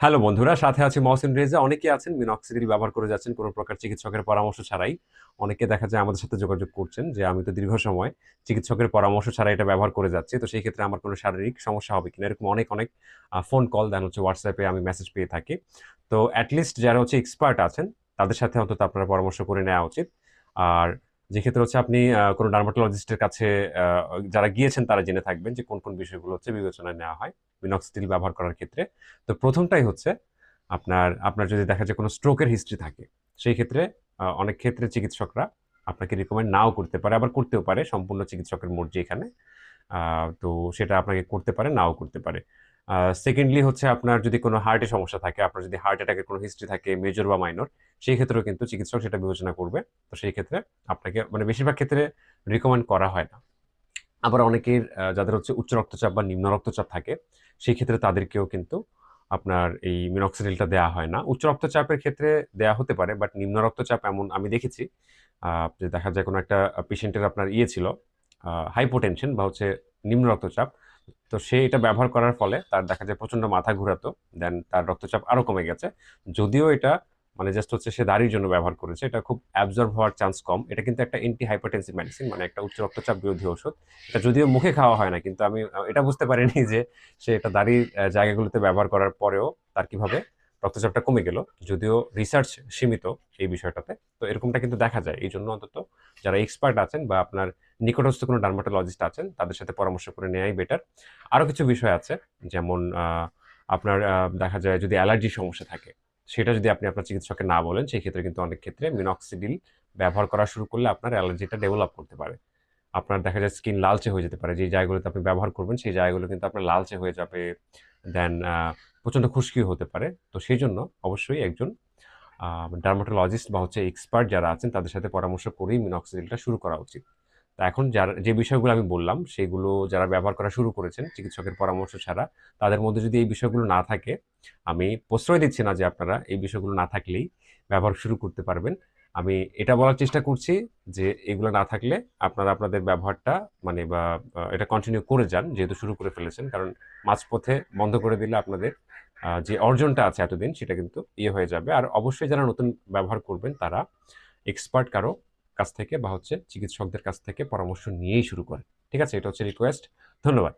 Hello বন্ধুরা, সাথে আছে মহসিন রেজা। অনেকে আছেন মিনক্সিডিল ব্যবহার করে যাচ্ছেন কোনো প্রকার চিকিৎসকের পরামর্শ ছাড়াই। অনেকে দেখা যায় আমাদের সাথে যোগাযোগ করছেন যে আমি তো দীর্ঘ সময় চিকিৎসকের পরামর্শ ছাড়া এটা ব্যবহার করে যাচ্ছি, তো সেই ক্ষেত্রে আমার কোনো শারীরিক সমস্যা হবে কিনা, এরকম অনেক অনেক ফোন কল দেন, হচ্ছে হোয়াটসঅ্যাপে আমি মেসেজ পেয়ে থাকি। তো অ্যাটলিস্ট যারা হচ্ছে এক্সপার্ট আছেন তাদের সাথে অন্তত আপনার পরামর্শ করে নেওয়া উচিত। আর যে ক্ষেত্রে হচ্ছে আপনি কোনো ডার্মাটোলজিস্টের কাছে আহ, যারা গিয়েছেন তারা জেনে থাকবেন যে কোন কোন বিষয়গুলো হচ্ছে বিবেচনায় নেওয়া হয় মিনক্সিডিল ব্যবহার করার ক্ষেত্রে। তো প্রথমটাই হচ্ছে আপনার আপনার যদি দেখা যায় কোনো স্ট্রোকের হিস্ট্রি থাকে, সেই ক্ষেত্রে অনেক ক্ষেত্রে চিকিৎসকরা আপনাকে রিকমেন্ড নাও করতে পারে, আবার করতেও পারে, সম্পূর্ণ চিকিৎসকের মর্জি এখানে। তো সেটা আপনাকে করতে পারে, নাও করতে পারে। সেকেন্ডলি হচ্ছে আপনার যদি কোনো হার্টের সমস্যা থাকে, আপনার যদি হার্ট অ্যাটাকের কোনো হিস্ট্রি থাকে মেজর বা মাইনর, সেই ক্ষেত্রেও কিন্তু চিকিৎসক সেটা বিবেচনা করবে। তো সেই ক্ষেত্রে আপনাকে মানে বেশিরভাগ ক্ষেত্রে রিকমেন্ড করা হয় না। আবার অনেকের যাদের হচ্ছে উচ্চ রক্তচাপ বা নিম্ন রক্তচাপ থাকে, সেই ক্ষেত্রে তাদেরকেও কিন্তু আপনার এই মিনক্সিডিলটা দেয়া হয় না। উচ্চ রক্তচাপের ক্ষেত্রে দেয়া হতে পারে, বাট নিম্ন রক্তচাপ এমন আমি দেখেছি যে দেখা যায় কোনো একটা পেশেন্টের আপনার ইয়ে ছিল, হাইপোটেনশন বা হচ্ছে নিম্ন রক্তচাপ। তো সে এটা ব্যবহার করার ফলে তার দেখা যায় প্রচন্ড মাথা ঘুরাতো, দেন তার রক্তচাপ আরো কমে গেছে। যদিও এটা মানে জাস্ট হচ্ছে সে দাড়ির জন্য ব্যবহার করেছে, এটা খুব অ্যাবজর্ব হওয়ার চান্স কম। এটা কিন্তু একটা এন্টি হাইপারটেনসিভ মেডিসিন, মানে একটা উচ্চ রক্তচাপ বিরোধী ওষুধ। এটা যদিও মুখে খাওয়া হয় না, কিন্তু আমি এটা বুঝতে পারিনি যে সে এটা দাড়ির জায়গাগুলোতে ব্যবহার করার পরেও তার কিভাবে রক্তচাপটা কমে গেল। যদিও রিসার্চ সীমিত এই বিষয়টাতে, তো এরকমটা কিন্তু দেখা যায়। এই জন্য অন্তত যারা এক্সপার্ট আছেন বা আপনার নিকটস্থ কোনো ডার্মাটোলজিস্ট আছেন তাদের সাথে পরামর্শ করে নেওয়াই বেটার। আরো কিছু বিষয় আছে, যেমন আপনার দেখা যায় যদি অ্যালার্জির সমস্যা থাকে, সেটা যদি আপনি আপনার চিকিৎসককে না বলেন, সেই ক্ষেত্রে কিন্তু অনেক ক্ষেত্রে মিনক্সিডিল ব্যবহার করা শুরু করলে আপনার অ্যালার্জিটা ডেভেলপ করতে পারে। আপনার দেখা যায় স্কিন লালচে হয়ে যেতে পারে, যে জায়গাগুলোতে আপনি ব্যবহার করবেন সেই জায়গাগুলো কিন্তু আপনার লালচে হয়ে যাবে। দেন প্রচন্ড খুশকিও হতে পারে। তো সেই জন্য অবশ্যই একজন ডার্মাটোলজিস্ট বা হচ্ছে এক্সপার্ট যারা আছেন তাদের সাথে পরামর্শ করেই মিনক্সিডিলটা শুরু করা উচিত। তা এখন যে বিষয়গুলো আমি বললাম সেগুলো যারা ব্যবহার করা শুরু করেছেন চিকিৎসকের পরামর্শ ছাড়া, তাদের মধ্যে যদি এই বিষয়গুলো না থাকে, আমি প্রশ্রয় দিচ্ছি না যে আপনারা এই বিষয়গুলো না থাকলেই ব্যবহার শুরু করতে পারবেন। আমি এটা বলার চেষ্টা করছি যে এগুলো না থাকলে আপনারা আপনাদের ব্যবহারটা মানে বা এটা কন্টিনিউ করে যান, যেহেতু শুরু করে ফেলেছেন। কারণ মাঝপথে বন্ধ করে দিলে আপনাদের যে অর্জনটা আছে এতদিন সেটা কিন্তু ইয়ে হয়ে যাবে। আর অবশ্যই যারা নতুন ব্যবহার করবেন তারা এক্সপার্ট কারো কাছ থেকে বা হচ্ছে চিকিৎসকদের কাছ থেকে পরামর্শ নিয়েই শুরু করেন। ঠিক আছে? এটা হচ্ছে রিকোয়েস্ট। ধন্যবাদ।